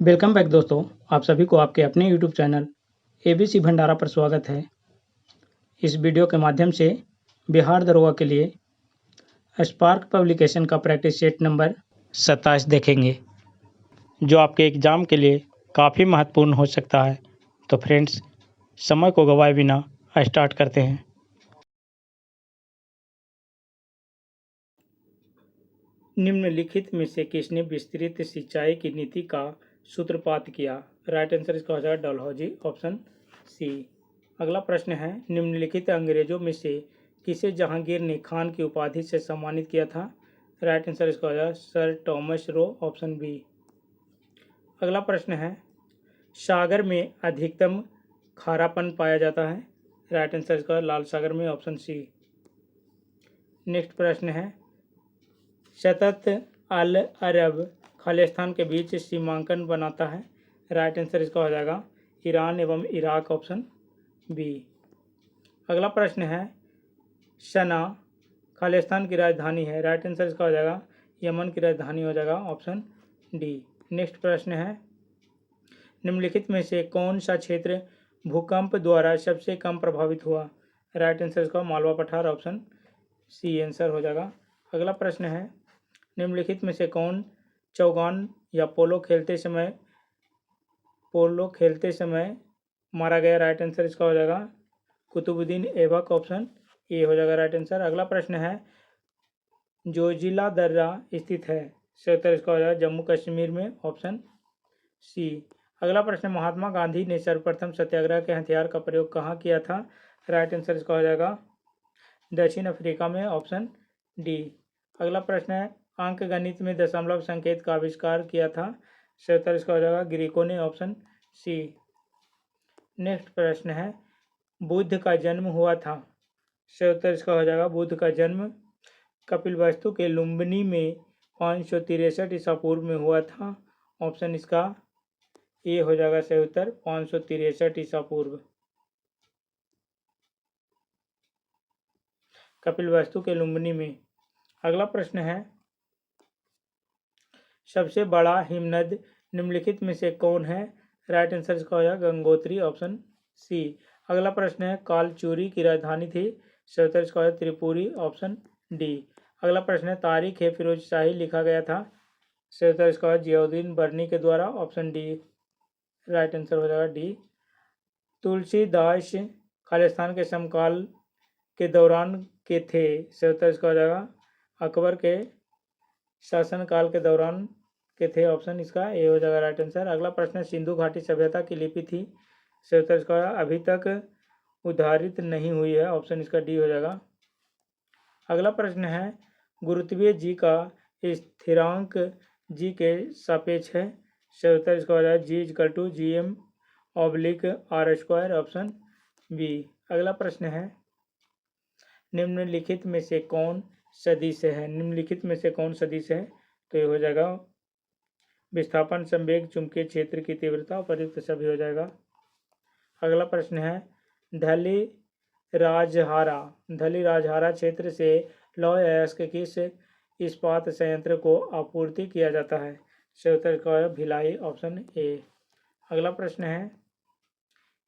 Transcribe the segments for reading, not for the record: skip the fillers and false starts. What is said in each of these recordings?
Welcome back दोस्तों, आप सभी को आपके अपने यूट्यूब चैनल एबीसी भंडारा पर स्वागत है। इस वीडियो के माध्यम से बिहार दरोगा के लिए स्पार्क पब्लिकेशन का प्रैक्टिस सेट नंबर 27 देखेंगे, जो आपके एग्ज़ाम के लिए काफ़ी महत्वपूर्ण हो सकता है। तो फ्रेंड्स, समय को गवाए बिना स्टार्ट करते हैं। निम्नलिखित में से किसने विस्तृत सिंचाई की नीति का सूत्रपात किया? राइट आंसर इसका हो जाएगा डलहौजी, ऑप्शन सी। अगला प्रश्न है, निम्नलिखित अंग्रेजों में से किसे जहांगीर ने खान की उपाधि से सम्मानित किया था? राइट आंसर इसका हो जाएगा sir Thomas Roe, option B. अगला प्रश्न है, सागर में अधिकतम खारापन पाया जाता है? राइट आंसर इसका लाल सागर में, ऑप्शन सी। नेक्स्ट प्रश्न है, सतत अल अरब खालिस्तान के बीच सीमांकन बनाता है? राइट आंसर इसका हो जाएगा ईरान एवं इराक, ऑप्शन बी। अगला प्रश्न है, सना खालिस्तान की राजधानी है? राइट आंसर इसका हो जाएगा यमन की राजधानी हो जाएगा, ऑप्शन डी। नेक्स्ट प्रश्न है, निम्नलिखित में से कौन सा क्षेत्र भूकंप द्वारा सबसे कम प्रभावित हुआ? राइट आंसर इसका मालवा पठार, ऑप्शन सी आंसर हो जाएगा। अगला प्रश्न है, निम्नलिखित में से कौन चौगान या पोलो खेलते समय मारा गया? राइट आंसर इसका हो जाएगा कुतुबुद्दीन ऐबक, ऑप्शन ए हो जाएगा राइट आंसर। अगला प्रश्न है, जोजिला दर्रा स्थित है? सही उत्तर इसका हो जाएगा जम्मू कश्मीर में, ऑप्शन सी। अगला प्रश्न, महात्मा गांधी ने सर्वप्रथम सत्याग्रह के हथियार का प्रयोग कहाँ किया था? राइट आंसर इसका हो जाएगा दक्षिण अफ्रीका में, ऑप्शन डी। अगला प्रश्न है, अंक गणित में दशमलव संकेत का आविष्कार किया था? सही उत्तर इसका हो जाएगा ग्रीकों ने, ऑप्शन सी। नेक्स्ट प्रश्न है, बुद्ध का जन्म हुआ था? सही उत्तर इसका हो जाएगा बुद्ध का जन्म कपिलवस्तु के लुम्बिनी में 563 ईसा पूर्व में हुआ था, ऑप्शन इसका ए हो जाएगा सही उत्तर 563 ईसा पूर्व, कपिलवस्तु के लुम्बिनी में। अगला प्रश्न है, सबसे बड़ा हिमनद निम्नलिखित में से कौन है? राइट आंसर इसका हो जाएगा गंगोत्री, ऑप्शन सी। अगला प्रश्न है, कालचुरी की राजधानी थी? सही उत्तर इसका हो जाएगा त्रिपुरी, ऑप्शन डी। अगला प्रश्न है, तारीख ए फिरोज शाही लिखा गया था? सही उत्तर इसका हो जियाउद्दीन बर्नी के द्वारा, ऑप्शन डी राइट आंसर हो जाएगा डी। तुलसीदास खालिस्तान के समकाल के दौरान के थे? सही उत्तर इसका हो जाएगा अकबर के शासनकाल के दौरान के थे, ऑप्शन इसका ए हो जाएगा राइट आंसर। अगला प्रश्न, सिंधु घाटी सभ्यता की लिपि थी? सही उत्तर इसका अभी तक उद्धारित नहीं हुई है, ऑप्शन इसका डी हो जाएगा। अगला प्रश्न है, गुरुत्वीय जी का स्थिरांक जी के सापेक्ष है? सही उत्तर इसका हो जाएगा जी GM/r², ऑप्शन बी। अगला प्रश्न है, निम्नलिखित में से कौन सदिश है? निम्नलिखित में से कौन सदिश है? तो ये हो जाएगा विस्थापन, संवेग, चुंबकीय क्षेत्र की तीव्रता, उपयुक्त सभी हो जाएगा। अगला प्रश्न है, धली राजहारा क्षेत्र से लौह अयस्क किस इस्पात संयंत्र को आपूर्ति किया जाता है? सही उत्तर का है भिलाई, ऑप्शन ए। अगला प्रश्न है,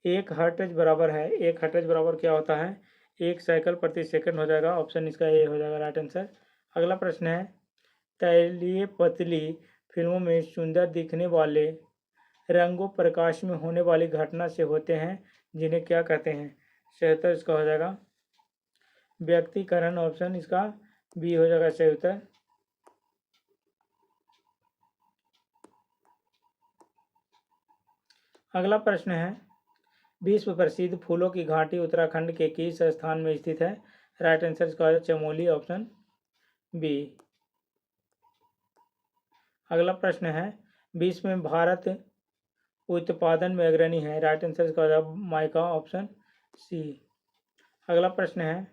एक हर्ट्ज बराबर क्या होता है? 1 साइकिल प्रति सेकंड हो जाएगा, ऑप्शन इसका ए हो जाएगा राइट आंसर। अगला प्रश्न है, तैलीय पतली फिल्मों में सुंदर दिखने वाले रंगों प्रकाश में होने वाली घटना से होते हैं, जिन्हें क्या कहते हैं? सही उत्तर इसका हो जाएगा व्यक्तिकरण, ऑप्शन इसका बी हो जाएगा सही उत्तर। अगला प्रश्न है, विश्व प्रसिद्ध फूलों की घाटी उत्तराखंड के किस स्थान में स्थित है? राइट आंसर इसका है चमोली, ऑप्शन बी। अगला प्रश्न है, विश्व में भारत उत्पादन में अग्रणी है? राइट आंसर इसका हो जाएगा माइका, ऑप्शन सी। अगला प्रश्न है,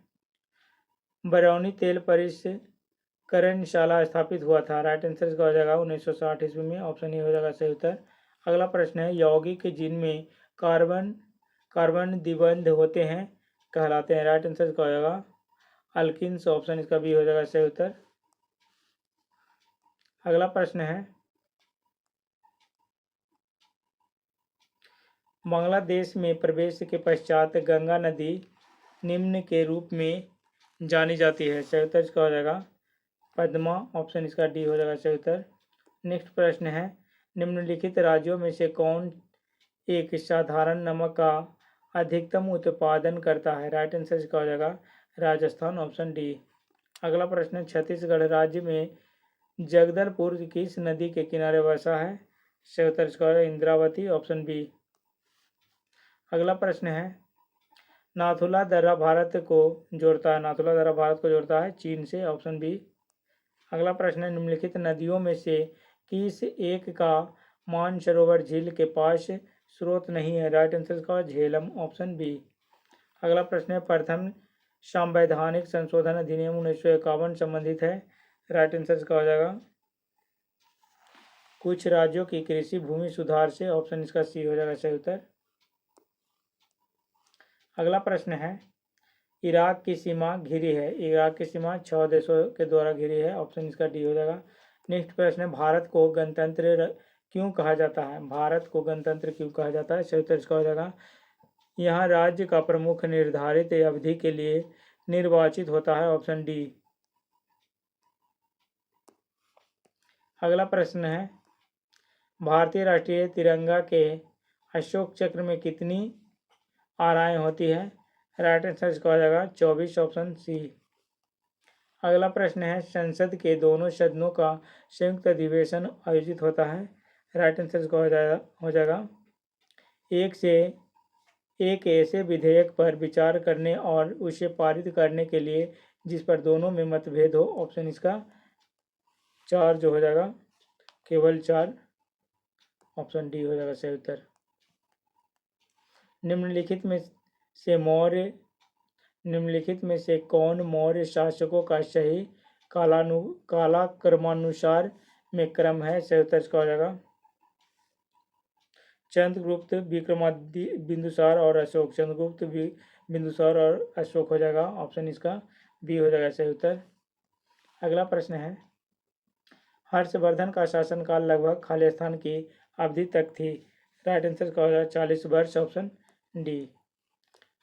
बरौनी तेल परिष्करणशाला स्थापित हुआ था? राइट आंसर इसका हो जाएगा 1960 ईस्वी में, ऑप्शन ए हो जाएगा सही उत्तर। अगला प्रश्न है, यौगिक जिनमें कार्बन द्विबंध होते हैं कहलाते हैं? राइट आंसर इसका हो जाएगा अल्किन्स, ऑप्शन इसका बी हो जाएगा सही उत्तर। अगला प्रश्न है, बांग्लादेश में प्रवेश के पश्चात गंगा नदी निम्न के रूप में जानी जाती है। सही उत्तर इसका हो जाएगा पद्मा। ऑप्शन इसका डी हो जाएगा सही उत्तर। नेक्स्ट प्रश्न है, निम्नलिखित राज्यों में से कौन एक साधारण नमक का अधिकतम उत्पादन करता है? राइट आंसर इसका हो जाएगा राजस्थान। Option D. अगला प्रश्न है, छत्तीसगढ़ राज्य में जगदलपुर किस नदी के किनारे बसा है? सही उत्तर इसका हो जाएगा इंद्रावती। Option B. अगला प्रश्न है, नाथुला दर्रा भारत को जोड़ता है। नाथुला दर्रा भारत को जोड़ता है चीन से। Option B. अगला प्रश्न है, निम्नलिखित नदियों में से किस एक का मानसरोवर झील के पास स्रोत नहीं है? राइट आंसर इसका झेलम। Option B. अगला प्रश्न है, प्रथम संवैधानिक संशोधन अधिनियम 1951 संबंधित है। राइट आंसर इसका हो जाएगा कुछ राज्यों की कृषि भूमि सुधार से। ऑप्शन इसका सी हो जाएगा सही उत्तर। अगला प्रश्न है, इराक की सीमा घिरी है। इराक की सीमा 6 देशों के द्वारा घिरी है। ऑप्शन इसका डी हो जाएगा। नेक्स्ट प्रश्न है, भारत को गणतंत्र क्यों कहा जाता है? भारत को गणतंत्र क्यों कहा जाता है? सही उत्तर इसका हो जाएगा, यहाँ राज्य का प्रमुख निर्धारित अवधि के लिए निर्वाचित होता है। Option D. अगला प्रश्न है, भारतीय राष्ट्रीय तिरंगा के अशोक चक्र में कितनी आराएं होती है? राइट आंसर इसका हो जाएगा 24। Option C. अगला प्रश्न है, संसद के दोनों सदनों का संयुक्त अधिवेशन आयोजित होता है। राइट आंसर इसका हो जाएगा एक ऐसे विधेयक पर विचार करने और उसे पारित करने के लिए जिस पर दोनों में मतभेद हो। ऑप्शन इसका 4 जो हो जाएगा केवल 4। ऑप्शन डी हो जाएगा सही उत्तर। निम्नलिखित में से कौन मौर्य शासकों का सही कालक्रमानुसार में क्रम है? सही उत्तर इसका हो जाएगा चंद्रगुप्त, विक्रमादित्य, बिंदुसार और अशोक। चंद्रगुप्त, बिंदुसार और अशोक हो जाएगा। ऑप्शन इसका बी हो जाएगा सही उत्तर। अगला प्रश्न है, हर्षवर्धन का शासनकाल लगभग खालिस्तान की अवधि तक थी। राइट आंसर का हो जाएगा 40 वर्ष। Option D.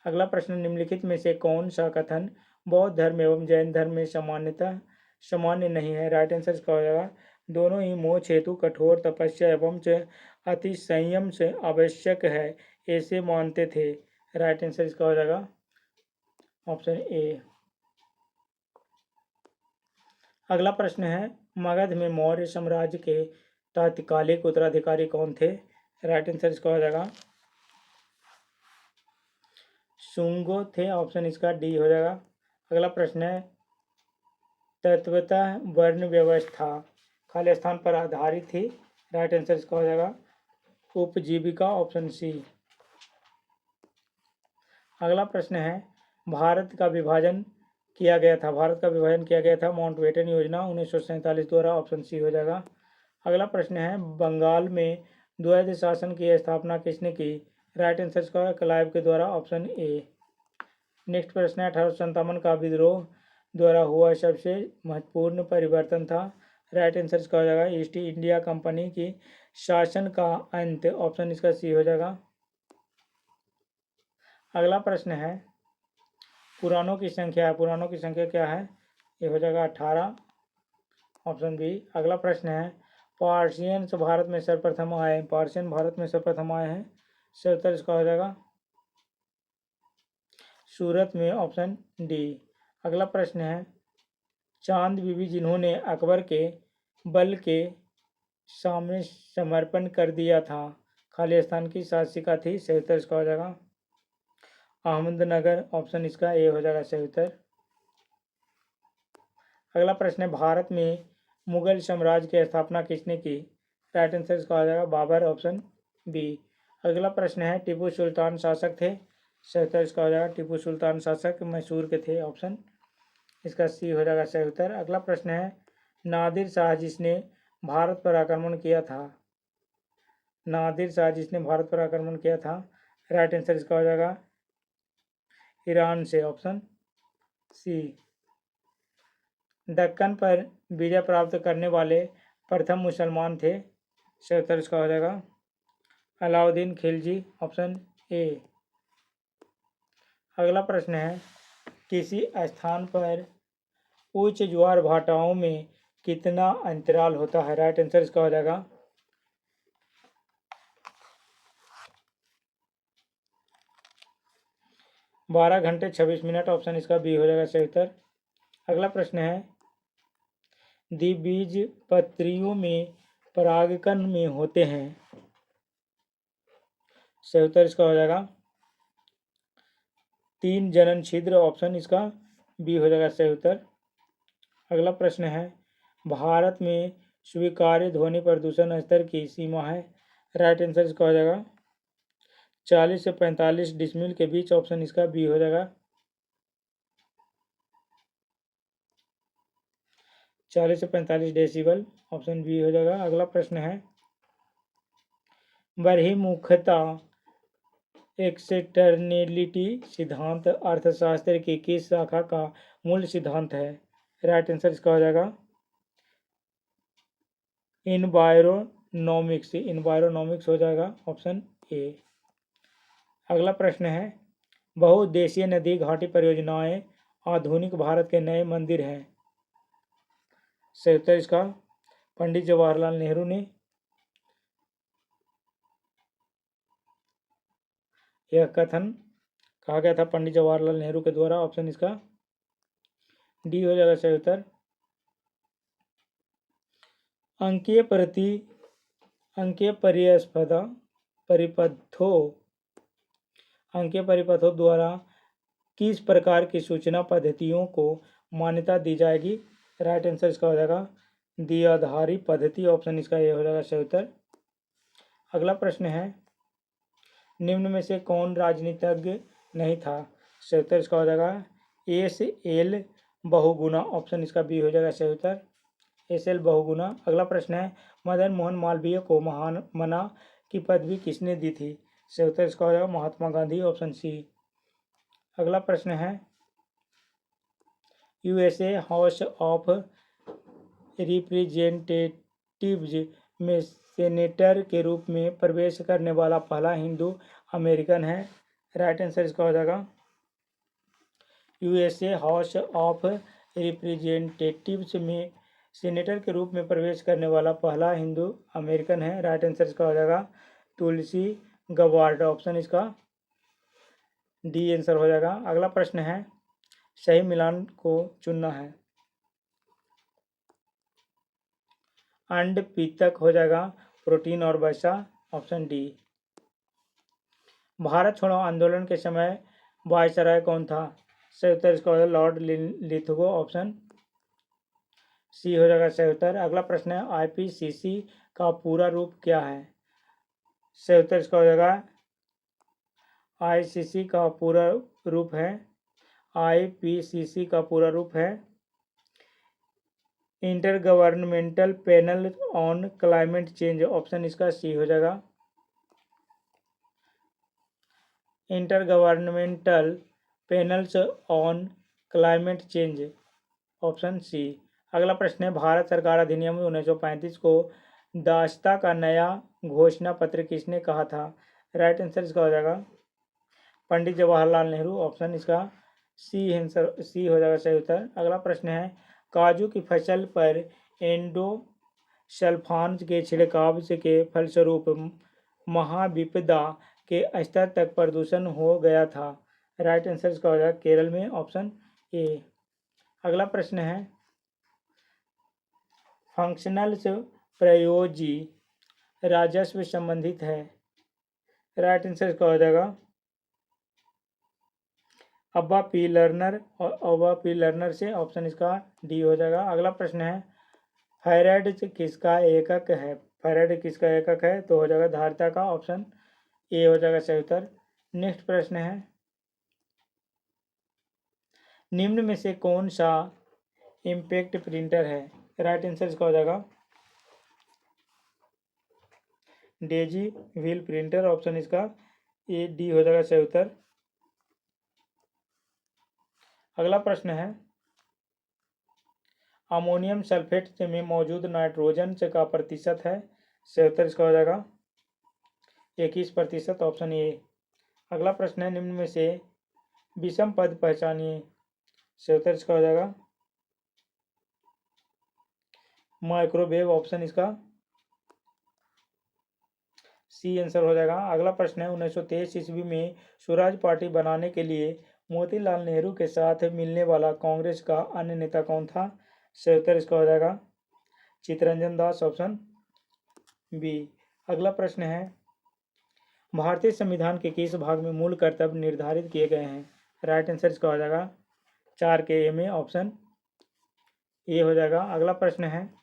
अगला प्रश्न, निम्नलिखित में से कौन सा कथन बौद्ध धर्म एवं जैन धर्म में सामान्य नहीं है? राइट आंसर इसका हो जाएगा दोनों ही मोक्ष हेतु कठोर तपस्या एवं अति संयम से आवश्यक है ऐसे मानते थे। राइट आंसर इसका हो जाएगा ऑप्शन ए। अगला प्रश्न है, मगध में मौर्य साम्राज्य के तात्कालिक उत्तराधिकारी कौन थे? राइट आंसर इसका हो जाएगा शुंगो थे। ऑप्शन इसका डी हो जाएगा। अगला प्रश्न है, तत्वतः वर्ण व्यवस्था खालिस्तान पर आधारित थी। राइट आंसर इसका हो जाएगा उपजीविका। Option C. अगला प्रश्न है, भारत का विभाजन किया गया था माउंटबेटन योजना 1947 द्वारा। ऑप्शन सी हो जाएगा। अगला प्रश्न है, बंगाल में द्वैध शासन की स्थापना किसने की? राइट आंसर इसका क्लाइव के द्वारा। Option A. नेक्स्ट प्रश्न है, 1857 का विद्रोह द्वारा हुआ सबसे महत्वपूर्ण परिवर्तन था। राइट आंसर इसका हो जाएगा ईस्ट इंडिया कंपनी की शासन का अंत। ऑप्शन इसका सी हो जाएगा। अगला प्रश्न है, पुराणों की संख्या क्या है? ये हो जाएगा 18। Option B. अगला प्रश्न है, पार्शियन भारत में सर्वप्रथम आए हैं। सही उत्तर इसका हो जाएगा सूरत में। Option D. अगला प्रश्न है, चांद बीबी जिन्होंने अकबर के बल के सामने समर्पण कर दिया था, खालिस्तान की शासिका थी। सही उत्तर इसका हो जाएगा अहमदनगर। ऑप्शन इसका ए हो जाएगा सही उत्तर। अगला प्रश्न है, भारत में मुगल साम्राज्य की स्थापना किसने की? राइट आंसर इसका हो जाएगा बाबर। Option B. अगला प्रश्न है, टीपू सुल्तान शासक थे। सही उत्तर इसका हो जाएगा टीपू सुल्तान शासक मैसूर के थे। ऑप्शन इसका सी हो जाएगा सही उत्तर। अगला प्रश्न है, नादिर शाह जिसने भारत पर आक्रमण किया था। राइट आंसर इसका हो जाएगा ईरान से। Option C. दक्कन पर विजय प्राप्त करने वाले प्रथम मुसलमान थे। सही उत्तर इसका हो जाएगा अलाउद्दीन खिलजी, ऑप्शन ए। अगला प्रश्न है, किसी स्थान पर उच्च ज्वार भाटाओं में कितना अंतराल होता है? राइट आंसर इसका हो जाएगा 12 घंटे 26 मिनट, ऑप्शन इसका बी हो जाएगा सही उत्तर। अगला प्रश्न है, द्विबीजपत्रियों में परागकण में होते हैं? सही उत्तर इसका हो जाएगा 3 जनन छिद्र, ऑप्शन इसका बी हो जाएगा सही उत्तर। अगला प्रश्न है, भारत में स्वीकार्य ध्वनि प्रदूषण स्तर की सीमा है? राइट आंसर इसका हो जाएगा 40 से 45 डेसिबल के बीच, ऑप्शन इसका बी हो जाएगा 40 से 45 डेसिबल, ऑप्शन बी हो जाएगा। अगला प्रश्न है, बहिर्मुखता एक्सटर्नैलिटी सिद्धांत अर्थशास्त्र की किस शाखा का मूल सिद्धांत है? राइट आंसर इसका हो जाएगा इन्वायरोनॉमिक्स हो जाएगा, ऑप्शन ए। अगला प्रश्न है, बहुउद्देशीय नदी घाटी परियोजनाएं आधुनिक भारत के नए मंदिर हैं? सही उत्तर इसका पंडित जवाहरलाल नेहरू ने यह कथन कहा गया था पंडित जवाहरलाल नेहरू के द्वारा, ऑप्शन इसका डी हो जाएगा सही उत्तर। अंकीय परिपथों द्वारा किस प्रकार की सूचना पद्धतियों को मान्यता दी जाएगी? राइट आंसर इसका हो जाएगा द्विआधारी पद्धति, ऑप्शन इसका ये हो जाएगा सही उत्तर। अगला प्रश्न है, निम्न में से कौन राजनीतिज्ञ नहीं था? सही उत्तर इसका हो जाएगा एस.एल. बहुगुणा, ऑप्शन इसका बी हो जाएगा सही उत्तर एस.एल. बहुगुणा। अगला प्रश्न है, मदन मोहन मालवीय को महामना की पदवी किसने दी थी? सही उत्तर इसका हो जाएगा महात्मा गांधी, ऑप्शन सी। अगला प्रश्न है, यूएसए हाउस ऑफ रिप्रेजेंटेटिव्स में सेनेटर के रूप में प्रवेश करने वाला पहला हिंदू अमेरिकन है? राइट आंसर इसका हो जाएगा यूएसए हाउस ऑफ रिप्रेजेंटेटिव्स में सेनेटर के रूप में प्रवेश करने वाला पहला हिंदू अमेरिकन है। राइट आंसर इसका हो जाएगा तुलसी गबार्ड, ऑप्शन इसका डी आंसर हो जाएगा। अगला प्रश्न है, सही मिलान को चुनना है। अंड पीतक हो जाएगा प्रोटीन और वसा, ऑप्शन डी। भारत छोड़ो आंदोलन के समय वायसराय कौन था? सही उत्तर इसका हो जाएगा लॉर्ड लिथगो, ऑप्शन सी हो जाएगा सही उत्तर। अगला प्रश्न है, आईपीसीसी का पूरा रूप क्या है? सही उत्तर इसका हो जाएगा आईसीसी का पूरा रूप है आईपीसीसी का पूरा रूप है intergovernmental panel on climate change, option इसका सी हो जाएगा intergovernmental panels on climate change, option C. अगला प्रश्न है, भारत सरकार अधिनियम 1935 को दास्ता का नया घोषणा पत्र किसने कहा था? राइट आंसर इसका हो जाएगा पंडित जवाहरलाल नेहरू, ऑप्शन इसका सी हो जाएगा सही उत्तर। अगला प्रश्न है, काजू की फसल पर एंडोसल्फान के छिड़काव के फलस्वरूप महाविपदा के स्तर तक प्रदूषण हो गया था? राइट आंसर इसका हो जाएगा केरल में, ऑप्शन ए। अगला प्रश्न है, फंक्शनल्स प्रयोजी राजस्व संबंधित है? राइट आंसर इसका हो जाएगा अब्बा पी लर्नर से, ऑप्शन इसका डी हो जाएगा। अगला प्रश्न है, फैराड किसका एकक है? फैराड किसका एकक है? तो हो जाएगा धारिता का, ऑप्शन ए हो जाएगा सही उत्तर। नेक्स्ट प्रश्न है, निम्न में से कौन सा इम्पैक्ट प्रिंटर है? राइट आंसर इसका हो जाएगा डेजी व्हील प्रिंटर, ऑप्शन इसका ए डी हो जाएगा सही उत्तर। अगला प्रश्न है, अमोनियम सल्फेट में मौजूद नाइट्रोजन का प्रतिशत है? सही उत्तर इसका हो जाएगा 21%, ऑप्शन ए। अगला प्रश्न है, निम्न में से विषम पद पहचानिए। सही उत्तर इसका हो जाएगा माइक्रोवेव, ऑप्शन इसका सी आंसर हो जाएगा। अगला प्रश्न है, 1923 ईस्वी में स्वराज पार्टी बनाने के लिए मोतीलाल नेहरू के साथ मिलने वाला कांग्रेस का अन्य नेता कौन था? सही उत्तर इसका हो जाएगा चित्तरंजन दास, ऑप्शन बी। अगला प्रश्न है, भारतीय संविधान के किस भाग में मूल कर्तव्य निर्धारित किए गए हैं? राइट आंसर इसका हो जाएगा 4 के ए में, ऑप्शन ए हो जाएगा। अगला प्रश्न है,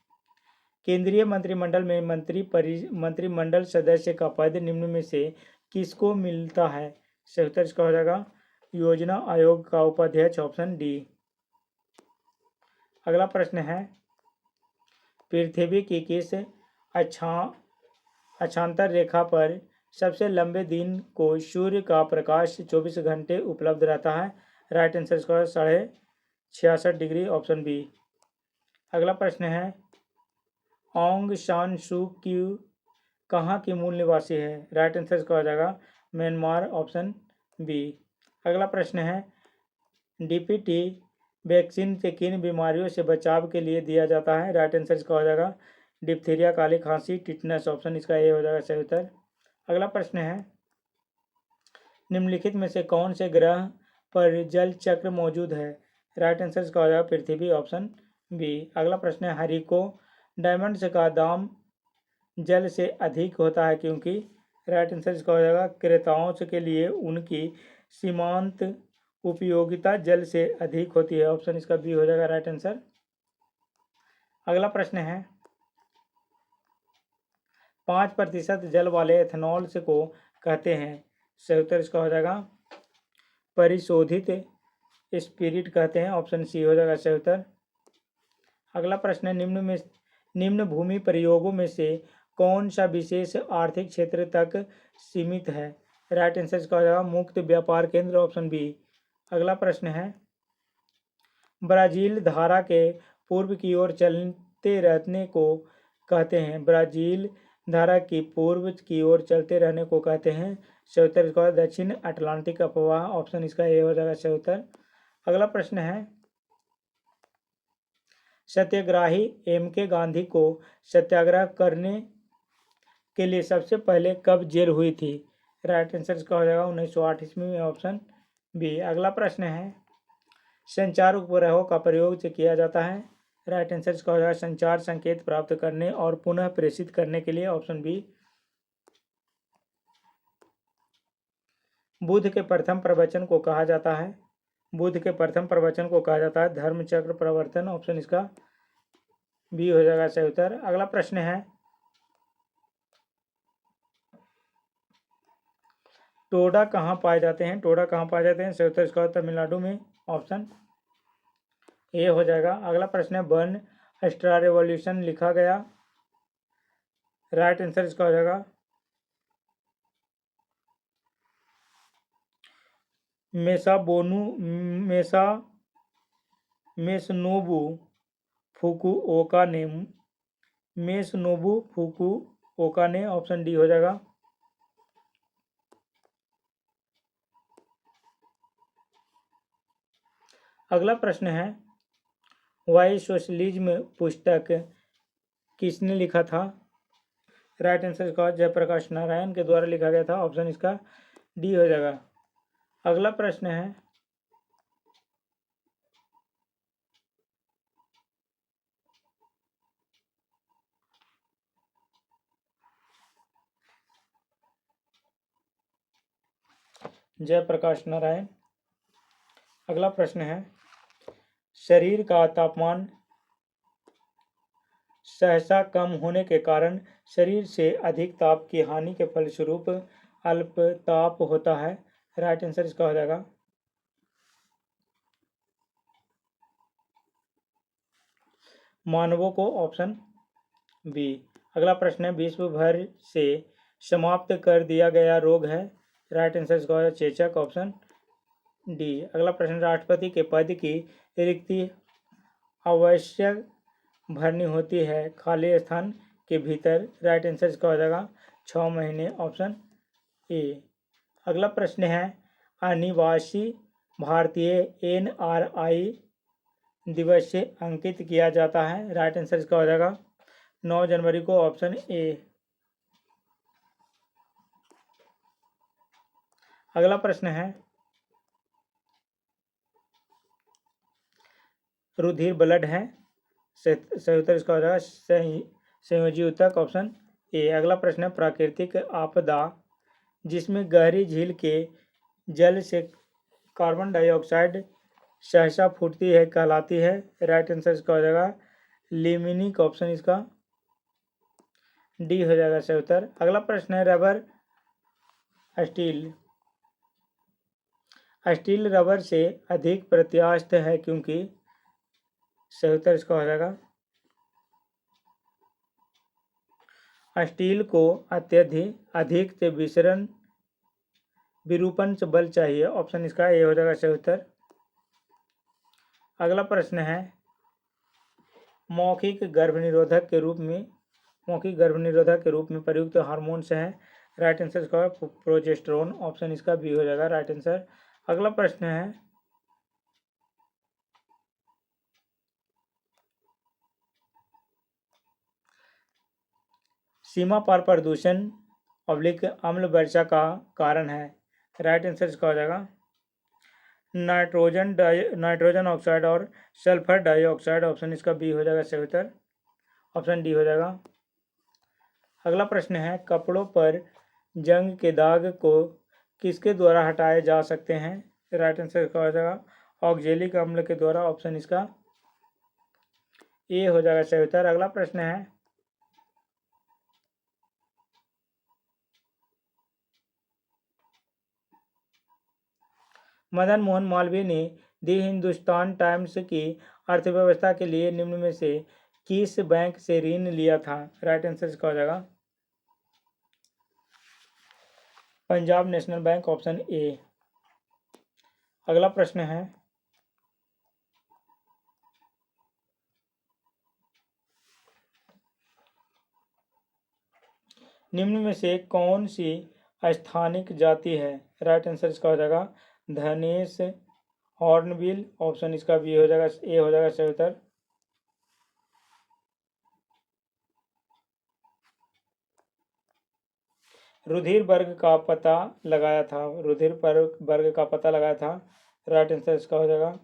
केंद्रीय मंत्रिमंडल में मंत्रिमंडल सदस्य का पद निम्न में से किसको मिलता है? सही उत्तर इसका हो जाएगा योजना आयोग का उपाध्यक्ष, ऑप्शन डी। अगला प्रश्न है, पृथ्वी की किस अक्षांतर रेखा पर सबसे लंबे दिन को सूर्य का प्रकाश 24 घंटे उपलब्ध रहता है? राइट आंसर इसका 66.5 डिग्री, ऑप्शन बी। अगला प्रश्न है, ऑन्ग सान सू की कहाँ की मूल निवासी है? राइट आंसर इसका हो जाएगा म्यांमार, ऑप्शन बी। अगला प्रश्न है, डीपीटी वैक्सीन से किन बीमारियों से बचाव के लिए दिया जाता है? राइट आंसर इसका हो जाएगा डिप्थीरिया, काली खांसी, टिटनस, ऑप्शन इसका ए हो जाएगा सही उत्तर। अगला प्रश्न है, निम्नलिखित में से कौन से ग्रह पर जल चक्र मौजूद है? राइट आंसर इसका हो जाएगा पृथ्वी, ऑप्शन बी। अगला प्रश्न है, हरिको डायमंड्स का दाम जल से अधिक होता है क्योंकि? राइट आंसर इसका हो जाएगा क्रेताओं के लिए उनकी सीमांत उपयोगिता जल से अधिक होती है, ऑप्शन इसका बी हो जाएगा राइट आंसर। अगला प्रश्न है, 5% जल वाले एथेनॉल से को कहते हैं? सही उत्तर इसका हो जाएगा परिशोधित स्पिरिट कहते हैं, ऑप्शन सी हो जाएगा सही उत्तर। अगला प्रश्न है, निम्न भूमि प्रयोगों में से कौन सा विशेष आर्थिक क्षेत्र तक सीमित है? राइट आंसर इसका हो जाएगा मुक्त व्यापार केंद्र, ऑप्शन बी। अगला प्रश्न है, ब्राजील धारा के पूर्व की ओर चलते रहने को कहते हैं? ब्राजील धारा की पूर्व की ओर चलते रहने को कहते हैं? सही उत्तर इसका दक्षिण अटलांटिक अफवाह, ऑप्शन इसका ए हो जाएगा सही उत्तर। अगला प्रश्न है, सत्याग्रही एम.के. गांधी को सत्याग्रह करने के लिए सबसे पहले कब जेल हुई थी? राइट आंसर इसका हो जाएगा 1908 ईस्वी में, ऑप्शन बी। अगला प्रश्न है, संचार उपग्रहों का प्रयोग से किया जाता है? राइट आंसर इसका हो जाएगा संचार संकेत प्राप्त करने और पुनः प्रेषित करने के लिए, ऑप्शन बी। बुद्ध के प्रथम प्रवचन को कहा जाता है? बुद्ध के प्रथम प्रवचन को कहा जाता है धर्मचक्र प्रवर्तन, ऑप्शन इसका बी हो जाएगा सही उत्तर। अगला प्रश्न है, टोडा कहाँ पाए जाते हैं? टोडा कहाँ पाए जाते हैं? सही उत्तर इसका तमिलनाडु में, ऑप्शन ए हो जाएगा। अगला प्रश्न है, बर्न स्ट्रा रेवोल्यूशन लिखा गया? राइट आंसर इसका हो जाएगा मेसनोबु फुकुओका ने, ऑप्शन डी हो जाएगा। अगला प्रश्न है, वाई सोशलिज्म पुस्तक किसने लिखा था? राइट आंसर इसका जयप्रकाश नारायण के द्वारा लिखा गया था, ऑप्शन इसका डी हो जाएगा। अगला प्रश्न है, जयप्रकाश नारायण। अगला प्रश्न है, शरीर का तापमान सहसा कम होने के कारण शरीर से अधिक ताप की हानि के फलस्वरूप अल्पताप होता है? राइट आंसर इसका हो जाएगा मानवों को, ऑप्शन बी। अगला प्रश्न है, विश्व भर से समाप्त कर दिया गया रोग है? राइट आंसर इसका हो जाएगा चेचक, ऑप्शन डी। अगला प्रश्न, राष्ट्रपति के पद की रिक्ति आवश्यक भरनी होती है खाली स्थान के भीतर? राइट आंसर इसका हो जाएगा 6 महीने, ऑप्शन ए। अगला प्रश्न है अनिवासी भारतीय NRI दिवस से अंकित किया जाता है। राइट आंसर इसका हो जाएगा 9 जनवरी को, ऑप्शन ए। अगला प्रश्न है रुधिर ब्लड है, सही उत्तर इसका हो जाएगा संयोजी ऊतक, ऑप्शन ए। अगला प्रश्न है प्राकृतिक आपदा जिसमें गहरी झील के जल से कार्बन डाइऑक्साइड सहसा फूटती है कहलाती है। राइट आंसर इसका हो जाएगा लिमिनिक, ऑप्शन इसका डी हो जाएगा सही उत्तर। अगला प्रश्न है रबर स्टील स्टील रबर से अधिक प्रत्यास्थ है क्योंकि, सही उत्तर इसका हो जाएगा स्टील को अत्यधिक अधिक से विरूपण से बल चाहिए, ऑप्शन इसका ए हो जाएगा सही उत्तर। अगला प्रश्न है मौखिक गर्भनिरोधक के रूप में प्रयुक्त हार्मोन्स है। राइट आंसर इसका प्रोजेस्टेरोन, ऑप्शन इसका बी हो जाएगा राइट आंसर। अगला प्रश्न है सीमा पार प्रदूषण अम्ल वर्षा का कारण है। राइट आंसर इसका हो जाएगा नाइट्रोजन ऑक्साइड और सल्फर डाइऑक्साइड, ऑप्शन इसका बी हो जाएगा सही उत्तर, ऑप्शन डी हो जाएगा। अगला प्रश्न है कपड़ों पर जंग के दाग को किसके द्वारा हटाए जा सकते हैं। राइट आंसर इसका हो जाएगा ऑक्जेलिक अम्ल के द्वारा, ऑप्शन इसका ए हो जाएगा सही उत्तर। अगला प्रश्न है मदन मोहन मालवीय ने दी हिंदुस्तान टाइम्स की अर्थव्यवस्था के लिए निम्न में से किस बैंक से ऋण लिया था। राइट आंसर इसका हो जाएगा Punjab national bank, option A. अगला प्रश्न है निम्न में से कौन सी स्थानिक जाति है। राइट आंसर इसका हो जाएगा धनेश हॉर्नबिल, ऑप्शन इसका बी हो जाएगा ए हो जाएगा सही उत्तर। रुधिर वर्ग का पता लगाया था। राइट आंसर इसका हो जाएगा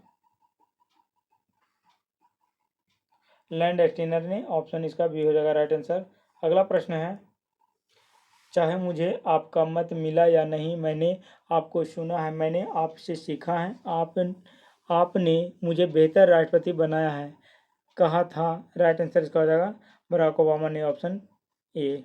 लैंड स्टीनर ने, ऑप्शन इसका बी हो जाएगा राइट आंसर। अगला प्रश्न है चाहे मुझे आपका मत मिला या नहीं, मैंने आपको सुना है, मैंने आपसे सीखा है, आपने मुझे बेहतर राष्ट्रपति बनाया है, कहा था। राइट आंसर इसका हो जाएगा बराक ओबामा ने, ऑप्शन ए।